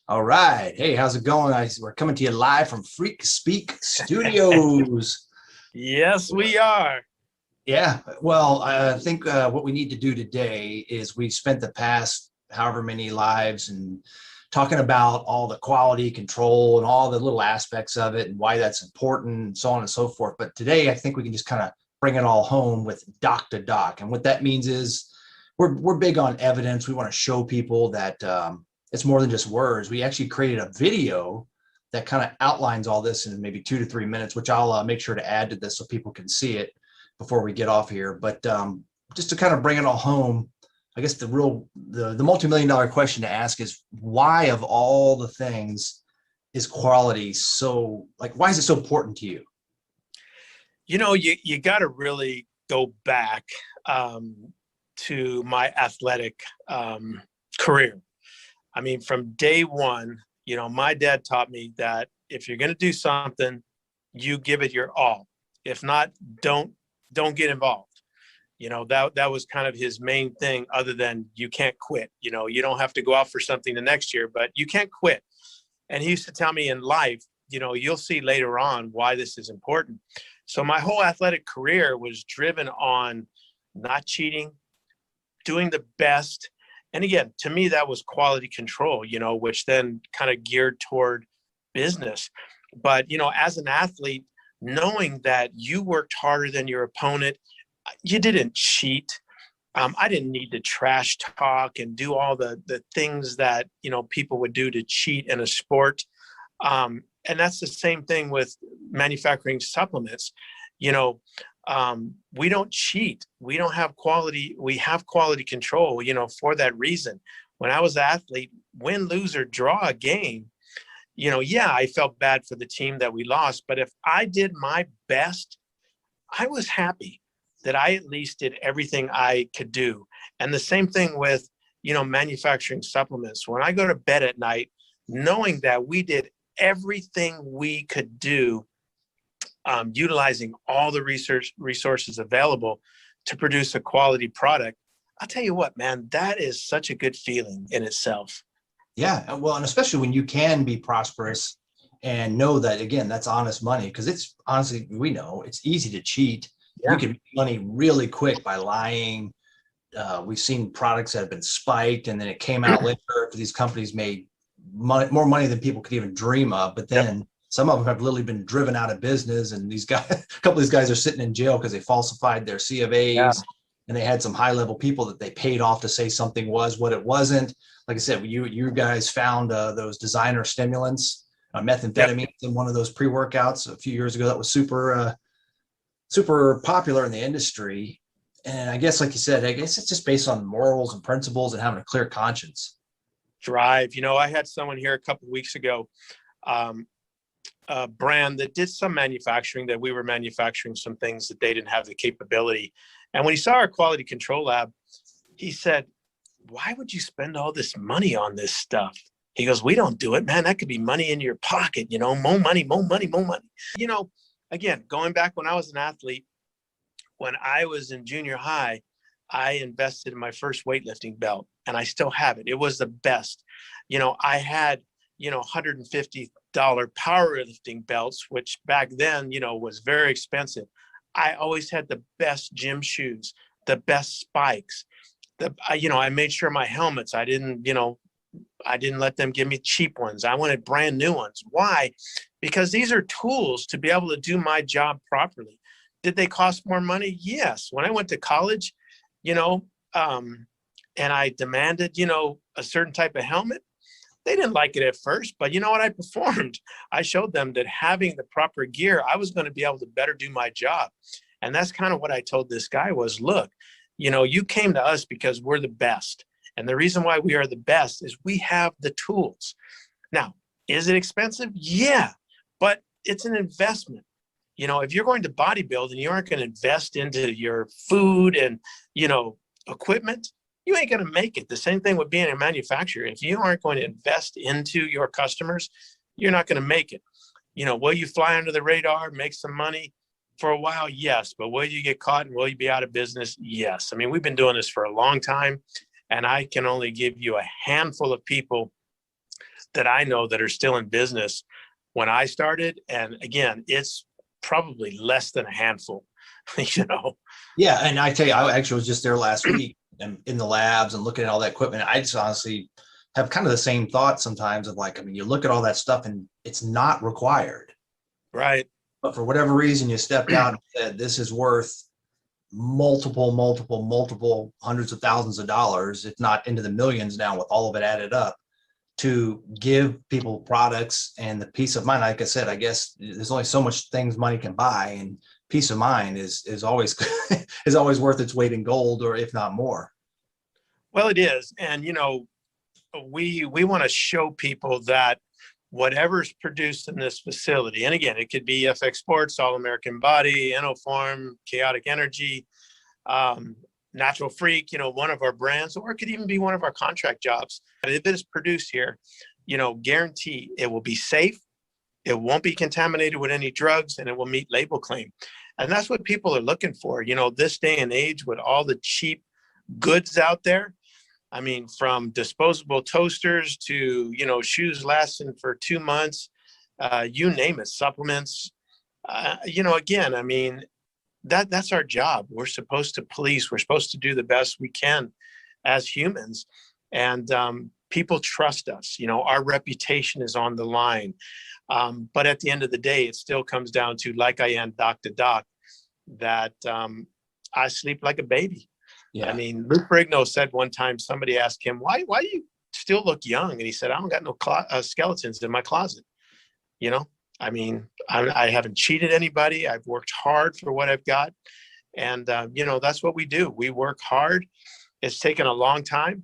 All right. Hey, how's it going? We're coming to you live from Freak Speak Studios. Yes, we are. Yeah. Well, I think what we need to do today is we spent the past however many lives and talking about all the quality control and all the little aspects of it and why that's important and so on and so forth. But today, I think we can just kind of bring it all home with doc to doc. And what that means is we're big on evidence. We want to show people that it's more than just words. We actually created a video that kind of outlines all this in maybe 2 to 3 minutes, which I'll make sure to add to this so people can see it before we get off here. But just to kind of bring it all home, I guess the multi-million-dollar question to ask is why of all the things is quality so, like, why is it so important to you? You got to really go back to my athletic career. I mean, from day one, my dad taught me that if you're going to do something, you give it your all. If not, don't get involved. That was kind of his main thing, other than you can't quit. You don't have to go out for something the next year, but you can't quit. And he used to tell me in life, you'll see later on why this is important. So my whole athletic career was driven on not cheating, doing the best. And again, to me, that was quality control, which then kind of geared toward business. But, as an athlete, knowing that you worked harder than your opponent, you didn't cheat. I didn't need to trash talk and do all the things that, people would do to cheat in a sport. And that's the same thing with manufacturing supplements. We don't cheat. We don't have quality. We have quality control, for that reason. When I was an athlete, win, lose, or draw a game, yeah, I felt bad for the team that we lost. But if I did my best, I was happy that I at least did everything I could do. And the same thing with, manufacturing supplements. When I go to bed at night, knowing that we did everything we could do, utilizing all the resources available to produce a quality product, I'll tell you what, man, that is such a good feeling in itself. Yeah. Well, and especially when you can be prosperous and know that, again, that's honest money, because it's honestly, we know it's easy to cheat. Yeah. You can make money really quick by lying. We've seen products that have been spiked and then it came out later after these companies made more money than people could even dream of. But then some of them have literally been driven out of business. And these guys, a couple of these guys are sitting in jail because they falsified their C of A's. Yeah. And they had some high level people that they paid off to say something was what it wasn't. Like I said, you guys found those designer stimulants, methamphetamine in one of those pre-workouts a few years ago. That was super popular in the industry. And I guess, like you said, I guess it's just based on morals and principles and having a clear conscience. Drive. I had someone here a couple of weeks ago, a brand that did some manufacturing, that we were manufacturing some things that they didn't have the capability. And when he saw our quality control lab, he said, "Why would you spend all this money on this stuff?" He goes, "We don't do it, man. That could be money in your pocket, more money, more money, more money." Again, going back when I was an athlete, when I was in junior high, I invested in my first weightlifting belt, and I still have it. It was the best. I had, $150 powerlifting belts, which back then, was very expensive. I always had the best gym shoes, the best spikes. I made sure my helmets, I didn't let them give me cheap ones. I wanted brand new ones. Why? Because these are tools to be able to do my job properly. Did they cost more money? Yes. When I went to college, and I demanded, a certain type of helmet, they didn't like it at first, but you know what? I performed. I showed them that having the proper gear, I was going to be able to better do my job. And that's kind of what I told this guy was, look, you came to us because we're the best. And the reason why we are the best is we have the tools. Now, is it expensive? Yeah, but it's an investment. If you're going to bodybuild and you aren't going to invest into your food and, equipment, you ain't going to make it. The same thing with being a manufacturer. If you aren't going to invest into your customers, you're not going to make it. Will you fly under the radar, make some money for a while? Yes. But will you get caught and will you be out of business? Yes. I mean, we've been doing this for a long time, and I can only give you a handful of people that I know that are still in business when I started. And again, it's probably less than a handful, you know? Yeah. And I tell you, I actually was just there last week and in the labs and looking at all that equipment. I just honestly have kind of the same thought sometimes of like, I mean, you look at all that stuff and it's not required. Right. But for whatever reason, you stepped out and said, this is worth multiple hundreds of thousands of dollars, if not into the millions now with all of it added up, to give people products and the peace of mind. Like I said, I guess there's only so much things money can buy, and peace of mind is always is always worth its weight in gold, or if not more. Well, it is. And, you know, we want to show people that whatever's produced in this facility, and again, it could be FX Sports, All American Body, Enofarm, Chaotic Energy, Natural Freak, you know, one of our brands, or it could even be one of our contract jobs. If it is produced here, you know, guarantee it will be safe, it won't be contaminated with any drugs, and it will meet label claim. And that's what people are looking for. You know, this day and age with all the cheap goods out there, I mean, from disposable toasters to, you know, shoes lasting for 2 months, you name it, supplements, you know, again, I mean, that's our job. We're supposed to police. We're supposed to do the best we can as humans. And people trust us. You know, our reputation is on the line. But at the end of the day, it still comes down to, like I am doc to doc, that I sleep like a baby. Yeah. I mean, Luke Brigno said one time, somebody asked him, why do you still look young? And he said, I don't got no skeletons in my closet. You know, I mean, I haven't cheated anybody. I've worked hard for what I've got. And, you know, that's what we do. We work hard. It's taken a long time.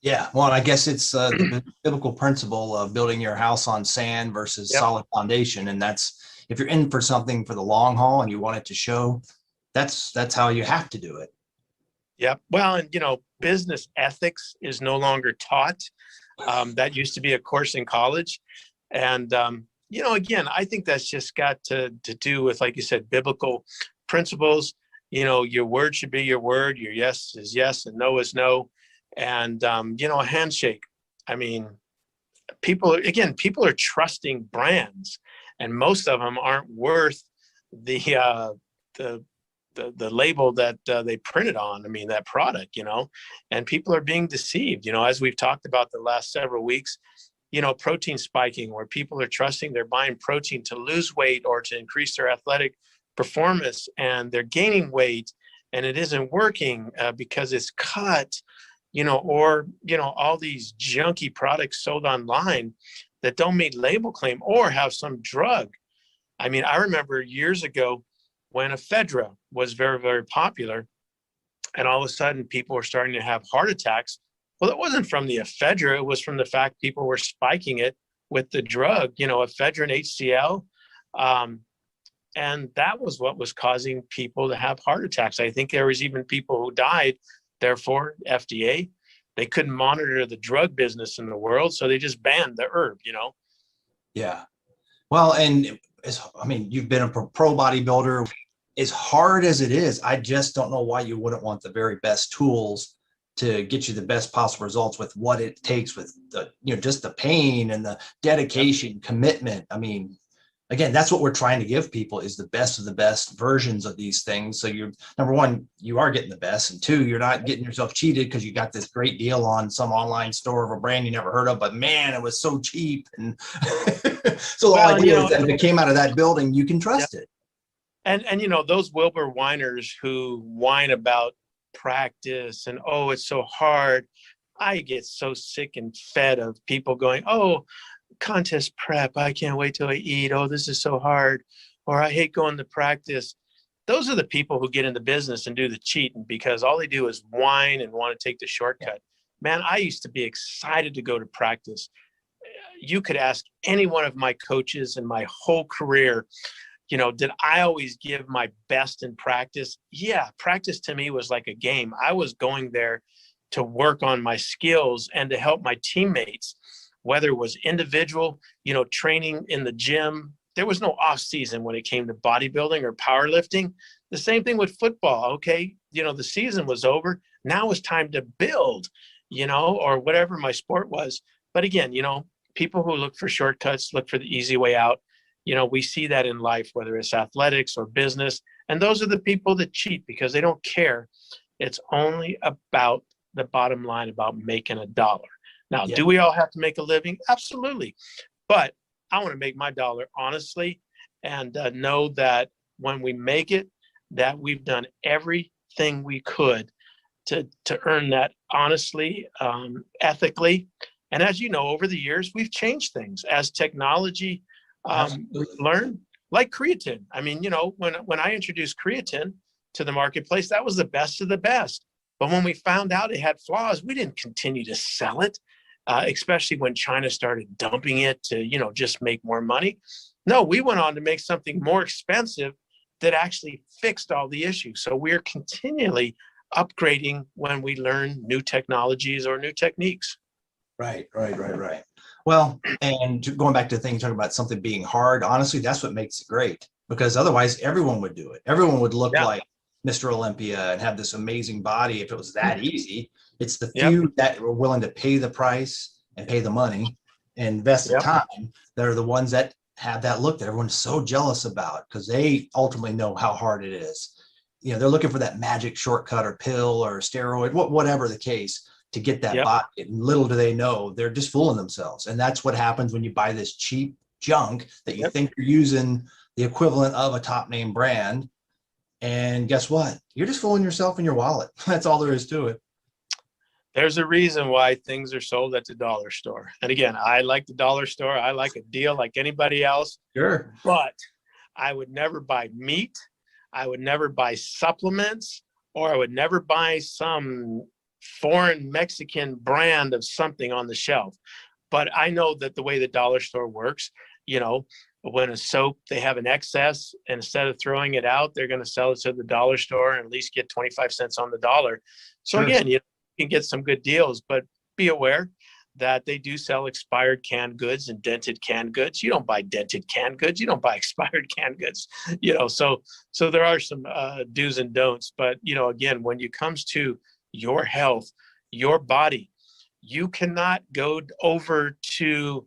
Yeah. Well, I guess it's the biblical principle of building your house on sand versus solid foundation. And that's, if you're in for something for the long haul and you want it to show, that's how you have to do it. Yeah. Well, and, you know, business ethics is no longer taught. That used to be a course in college. And, you know, again, I think that's just got to do with, like you said, biblical principles. You know, your word should be your word. Your yes is yes and no is no. And, you know, a handshake. I mean, people are trusting brands, and most of them aren't worth the label that they printed on. I mean, that product, you know, and people are being deceived, you know, as we've talked about the last several weeks, you know, protein spiking, where people are trusting they're buying protein to lose weight or to increase their athletic performance, and they're gaining weight and it isn't working because it's cut, you know, or, you know, all these junky products sold online that don't meet label claim or have some drug. I mean, I remember years ago when ephedra was very, very popular, and all of a sudden people were starting to have heart attacks. Well, it wasn't from the ephedra. It was from the fact people were spiking it with the drug, you know, ephedrine, HCl. And that was what was causing people to have heart attacks. I think there was even people who died. Therefore, FDA, they couldn't monitor the drug business in the world, so they just banned the herb, you know? Yeah. Well, and I mean, you've been a pro bodybuilder. As hard as it is, I just don't know why you wouldn't want the very best tools to get you the best possible results with what it takes, with the, you know, just the pain and the dedication, commitment. I mean, again, that's what we're trying to give people, is the best of the best versions of these things. So you're, number one, you are getting the best. And two, you're not getting yourself cheated because you got this great deal on some online store of a brand you never heard of, but man, it was so cheap. And so the idea is that if it came out of that building, you can trust it. And, you know, those Wilbur whiners who whine about practice and, oh, it's so hard. I get so sick and fed of people going, oh, contest prep, I can't wait till I eat. Oh, this is so hard. Or I hate going to practice. Those are the people who get into business and do the cheating because all they do is whine and want to take the shortcut. Man, I used to be excited to go to practice. You could ask any one of my coaches in my whole career, you know, did I always give my best in practice? Yeah, practice to me was like a game. I was going there to work on my skills and to help my teammates, whether it was individual, you know, training in the gym. There was no off season when it came to bodybuilding or powerlifting. The same thing with football. Okay, you know, the season was over. Now it's time to build, you know, or whatever my sport was. But again, you know, people who look for shortcuts, look for the easy way out. You know, we see that in life, whether it's athletics or business. And those are the people that cheat because they don't care. It's only about the bottom line, about making a dollar. Now, do we all have to make a living? Absolutely. But I want to make my dollar honestly and know that when we make it, that we've done everything we could to earn that honestly, ethically. And as you know, over the years, we've changed things as technology. We've learned, like creatine. I mean, you know, when I introduced creatine to the marketplace, that was the best of the best. But when we found out it had flaws, we didn't continue to sell it, especially when China started dumping it to, you know, just make more money. No, we went on to make something more expensive that actually fixed all the issues. So we're continually upgrading when we learn new technologies or new techniques. Right. Well, and going back to things, talking about something being hard, honestly, that's what makes it great, because otherwise everyone would do it. Everyone would look like Mr. Olympia and have this amazing body if it was that easy. It's the few that were willing to pay the price and pay the money and invest the time that are the ones that have that look that everyone's so jealous about, because they ultimately know how hard it is. You know, they're looking for that magic shortcut or pill or steroid, whatever the case, to get that body. And little do they know, they're just fooling themselves. And that's what happens when you buy this cheap junk that you think you're using the equivalent of a top name brand. And guess what? You're just fooling yourself in your wallet. That's all there is to it. There's a reason why things are sold at the dollar store. And again, I like the dollar store. I like a deal like anybody else. Sure. But I would never buy meat. I would never buy supplements, or I would never buy some foreign Mexican brand of something on the shelf. But I know that the way the dollar store works, you know, when a soap, they have an excess, and instead of throwing it out, they're going to sell it to the dollar store and at least get 25 cents on the dollar. So again, you can get some good deals, but be aware that they do sell expired canned goods and dented canned goods. You don't buy dented canned goods. You don't buy expired canned goods, you know, so there are some do's and don'ts. But, you know, again, when it comes to your health, your body, you cannot go over to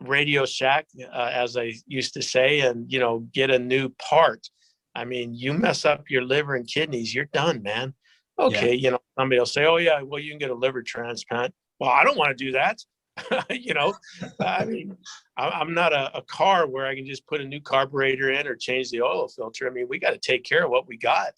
Radio Shack, as I used to say, and, you know, get a new part. I mean, you mess up your liver and kidneys, you're done, man. Okay. You know, somebody will say, oh yeah, well, you can get a liver transplant. Well, I don't want to do that. You know, I mean, I'm not a car where I can just put a new carburetor in or change the oil filter. I mean, we got to take care of what we got.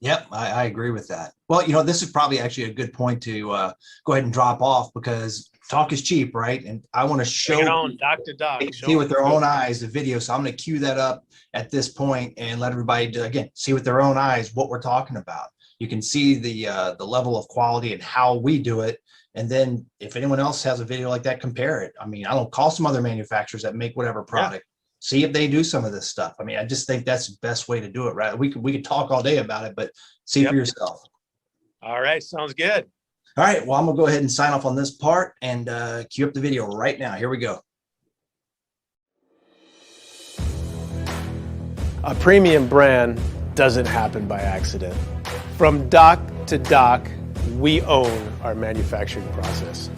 Yep, I agree with that. Well, you know, this is probably actually a good point to go ahead and drop off, because talk is cheap, right? And I want to show doc to doc, see with their own eyes the video. So I'm going to cue that up at this point and let everybody again see with their own eyes what we're talking about. You can see the level of quality and how we do it. And then if anyone else has a video like that, compare it. I mean, I don't call some other manufacturers that make whatever product. See if they do some of this stuff. I mean, I just think that's the best way to do it, right? We could talk all day about it, but see for yourself. All right, sounds good. All right, well, I'm gonna go ahead and sign off on this part and cue up the video right now. Here we go. A premium brand doesn't happen by accident. From dock to dock, we own our manufacturing process.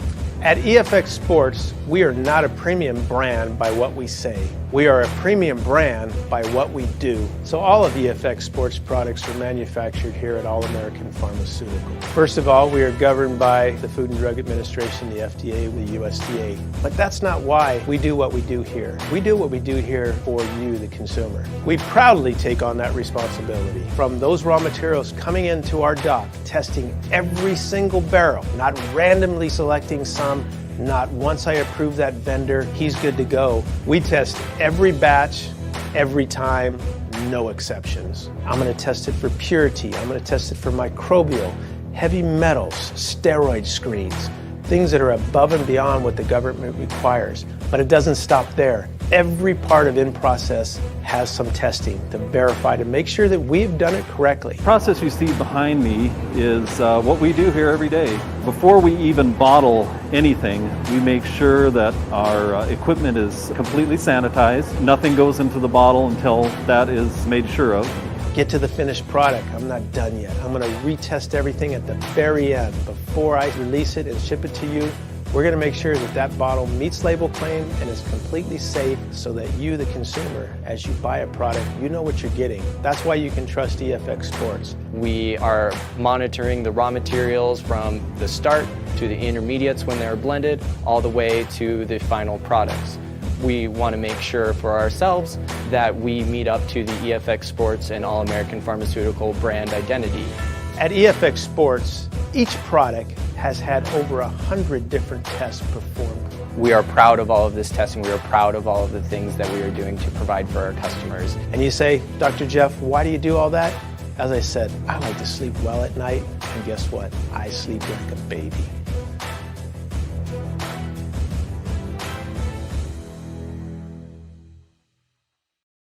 At EFX Sports, we are not a premium brand by what we say. We are a premium brand by what we do. So all of EFX Sports products are manufactured here at All American Pharmaceutical. First of all, we are governed by the Food and Drug Administration, the FDA, the USDA. But that's not why we do what we do here. We do what we do here for you, the consumer. We proudly take on that responsibility. From those raw materials coming into our dock, testing every single barrel, not randomly selecting some, not once I approve that vendor, he's good to go. We test every batch, every time, no exceptions. I'm going to test it for purity. I'm going to test it for microbial, heavy metals, steroid screens, things that are above and beyond what the government requires. But it doesn't stop there. Every part of in-process has some testing to verify, to make sure that we've done it correctly. The process you see behind me is what we do here every day. Before we even bottle anything, we make sure that our equipment is completely sanitized. Nothing goes into the bottle until that is made sure of. Get to the finished product. I'm not done yet. I'm going to retest everything at the very end before I release it and ship it to you. We're going to make sure that that bottle meets label claim and is completely safe so that you, the consumer, as you buy a product, you know what you're getting. That's why you can trust EFX Sports. We are monitoring the raw materials from the start to the intermediates when they're blended, all the way to the final products. We want to make sure for ourselves that we meet up to the EFX Sports and All American Pharmaceutical brand identity. At EFX Sports, each product has had over 100 different tests performed. We are proud of all of this testing. We are proud of all of the things that we are doing to provide for our customers. And you say, Dr. Jeff, why do you do all that? As I said, I like to sleep well at night, and guess what? I sleep like a baby.